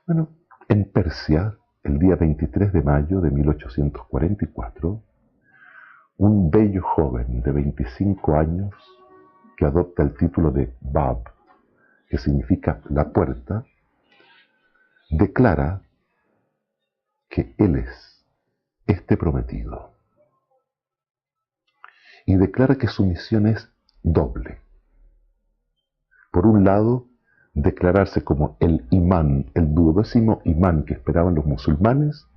Bueno, en Persia, el día 23 de mayo de 1844, un bello joven de 25 años que adopta el título de Bab, que significa la puerta, declara que él es este prometido. Y declara que su misión es doble. Por un lado, declararse como el imán, el 12º imán que esperaban los musulmanes,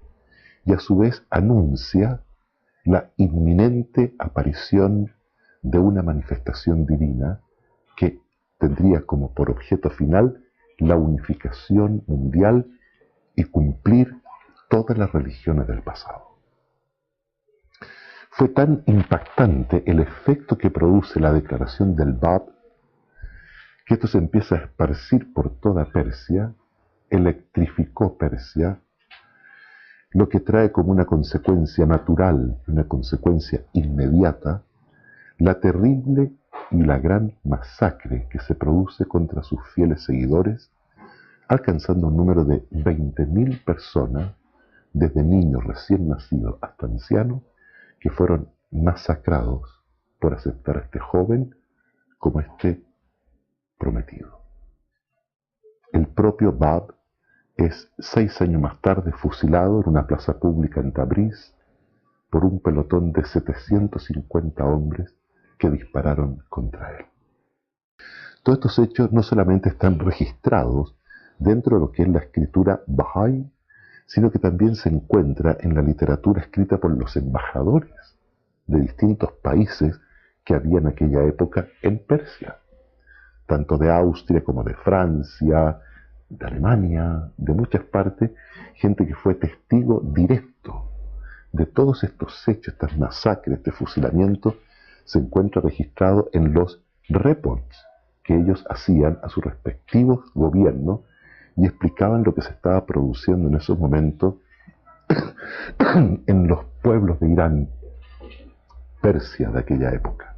y a su vez anuncia la inminente aparición de una manifestación divina que tendría como por objeto final la unificación mundial y cumplir todas las religiones del pasado. Fue tan impactante el efecto que produce la declaración del Bab que esto se empieza a esparcir por toda Persia, electrificó Persia, lo que trae como una consecuencia natural, una consecuencia inmediata, la terrible y la gran masacre que se produce contra sus fieles seguidores, alcanzando un número de 20.000 personas, desde niños recién nacidos hasta ancianos, que fueron masacrados por aceptar a este joven como este prometido. El propio Bab es 6 años más tarde fusilado en una plaza pública en Tabriz por un pelotón de 750 hombres que dispararon contra él. Todos estos hechos no solamente están registrados dentro de lo que es la escritura Bahá'í, sino que también se encuentra en la literatura escrita por los embajadores de distintos países que había en aquella época en Persia, tanto de Austria como de Francia, de Alemania, de muchas partes, gente que fue testigo directo de todos estos hechos, estas masacres, este fusilamiento, se encuentra registrado en los reports que ellos hacían a sus respectivos gobiernos y explicaban lo que se estaba produciendo en esos momentos en los pueblos de Irán, Persia de aquella época.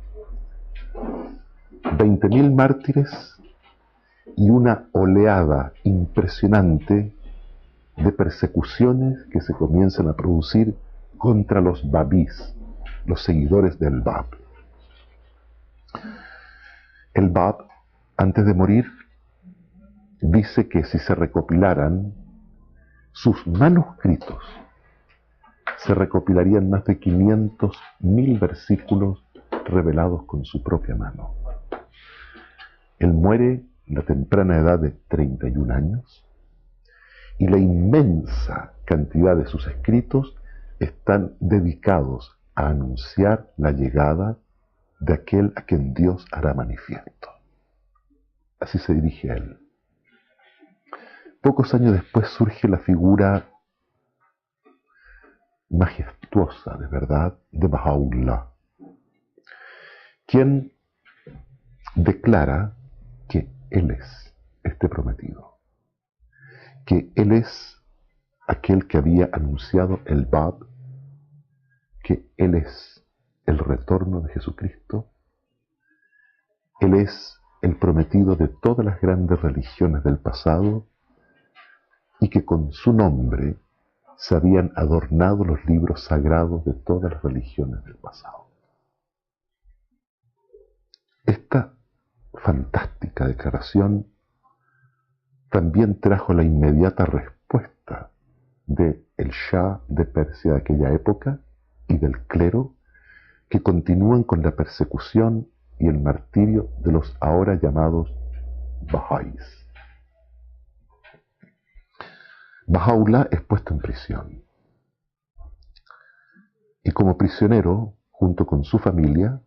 20.000 mártires y una oleada impresionante de persecuciones que se comienzan a producir contra los babís, los seguidores del Bab. El Bab, antes de morir, dice que si se recopilaran sus manuscritos, se recopilarían más de 500.000 versículos revelados con su propia mano. Él muere en la temprana edad de 31 años y la inmensa cantidad de sus escritos están dedicados a anunciar la llegada de aquel a quien Dios hará manifiesto. Así se dirige a él. Pocos años después surge la figura majestuosa, de verdad, de Baha'u'lláh, quien declara que él es este prometido, que él es aquel que había anunciado el Bab, que él es el retorno de Jesucristo, él es el prometido de todas las grandes religiones del pasado y que con su nombre se habían adornado los libros sagrados de todas las religiones del pasado. Esta fantástica declaración también trajo la inmediata respuesta del Shah de Persia de aquella época y del clero, que continúan con la persecución y el martirio de los ahora llamados Bahá'ís. Baha'u'lláh es puesto en prisión y como prisionero, junto con su familia,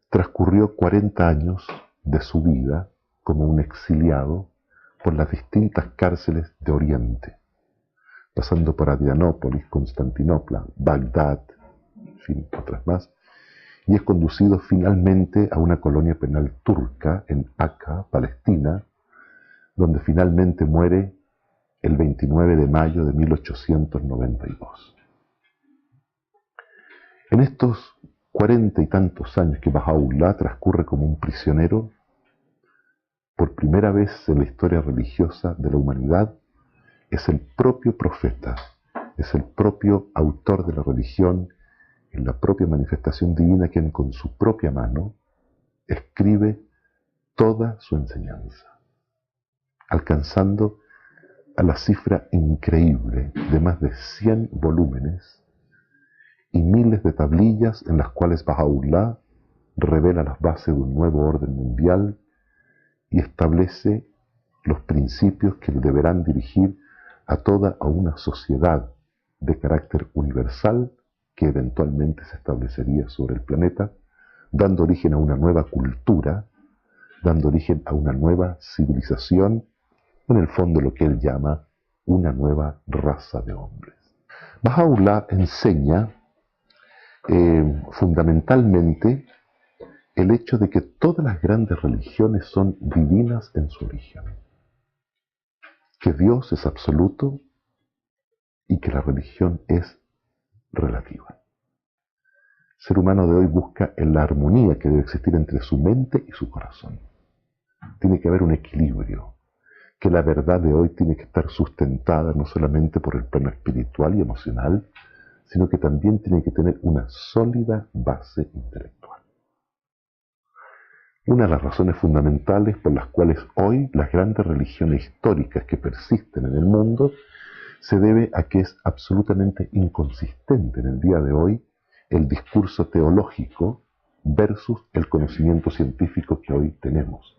transcurrió 40 años de su vida como un exiliado por las distintas cárceles de Oriente, pasando por Adrianópolis, Constantinopla, Bagdad, en fin, otras más, y es conducido finalmente a una colonia penal turca en Acá, Palestina, donde finalmente muere el 29 de mayo de 1892. En estos 40 y tantos años que Baha'u'lláh transcurre como un prisionero, por primera vez en la historia religiosa de la humanidad, es el propio profeta, es el propio autor de la religión, en la propia manifestación divina, quien con su propia mano escribe toda su enseñanza, alcanzando a la cifra increíble de más de 100 volúmenes y miles de tablillas en las cuales Baha'u'lláh revela las bases de un nuevo orden mundial y establece los principios que deberán dirigir a toda una sociedad de carácter universal que eventualmente se establecería sobre el planeta, dando origen a una nueva cultura, dando origen a una nueva civilización, en el fondo lo que él llama una nueva raza de hombres. Baha'u'lláh enseña fundamentalmente el hecho de que todas las grandes religiones son divinas en su origen, que Dios es absoluto y que la religión es relativa. El ser humano de hoy busca en la armonía que debe existir entre su mente y su corazón. Tiene que haber un equilibrio, que la verdad de hoy tiene que estar sustentada no solamente por el plano espiritual y emocional, sino que también tiene que tener una sólida base intelectual. Una de las razones fundamentales por las cuales hoy las grandes religiones históricas que persisten en el mundo se debe a que es absolutamente inconsistente en el día de hoy el discurso teológico versus el conocimiento científico que hoy tenemos.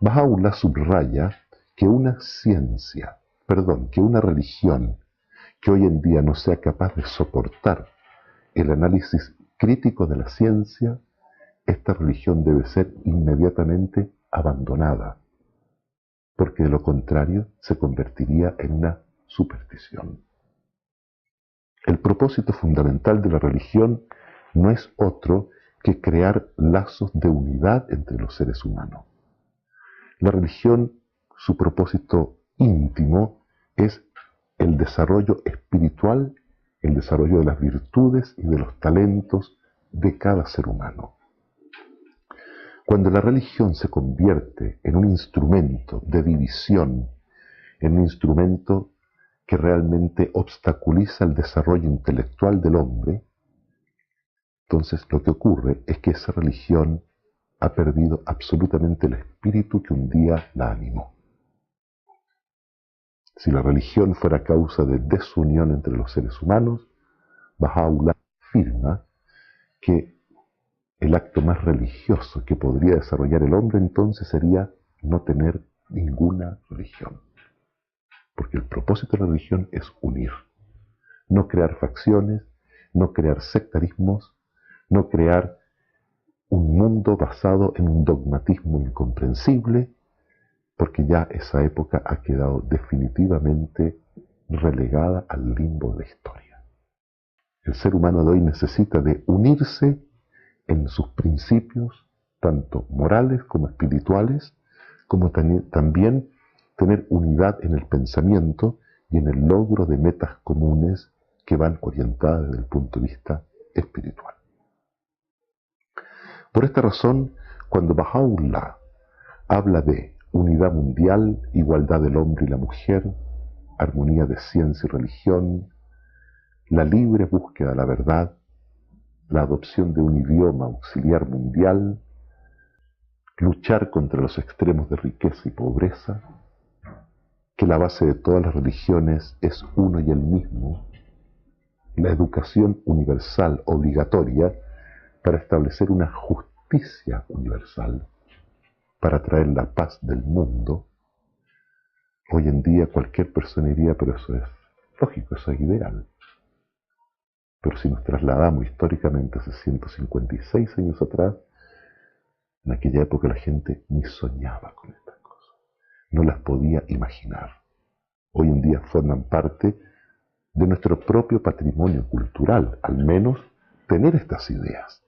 Baha'u'lláh subraya que una religión que hoy en día no sea capaz de soportar el análisis crítico de la ciencia, esta religión debe ser inmediatamente abandonada, porque de lo contrario se convertiría en una superstición. El propósito fundamental de la religión no es otro que crear lazos de unidad entre los seres humanos. La religión, su propósito íntimo es el desarrollo espiritual, el desarrollo de las virtudes y de los talentos de cada ser humano. Cuando la religión se convierte en un instrumento de división, en un instrumento que realmente obstaculiza el desarrollo intelectual del hombre, entonces lo que ocurre es que esa religión ha perdido absolutamente el espíritu que un día la animó. Si la religión fuera causa de desunión entre los seres humanos, Baha'u'lláh afirma que el acto más religioso que podría desarrollar el hombre entonces sería no tener ninguna religión. Porque el propósito de la religión es unir, no crear facciones, no crear sectarismos, no crear un mundo basado en un dogmatismo incomprensible, porque ya esa época ha quedado definitivamente relegada al limbo de la historia. El ser humano de hoy necesita de unirse en sus principios, tanto morales como espirituales, como también tener unidad en el pensamiento y en el logro de metas comunes que van orientadas desde el punto de vista espiritual. Por esta razón, cuando Baha'u'lláh habla de unidad mundial, igualdad del hombre y la mujer, armonía de ciencia y religión, la libre búsqueda de la verdad, la adopción de un idioma auxiliar mundial, luchar contra los extremos de riqueza y pobreza, que la base de todas las religiones es uno y el mismo, la educación universal obligatoria para establecer una justicia universal, para traer la paz del mundo. Hoy en día cualquier persona diría, pero eso es lógico, eso es ideal. Pero si nos trasladamos históricamente hace 156 años atrás, en aquella época la gente ni soñaba con estas cosas, no las podía imaginar. Hoy en día forman parte de nuestro propio patrimonio cultural, al menos tener estas ideas.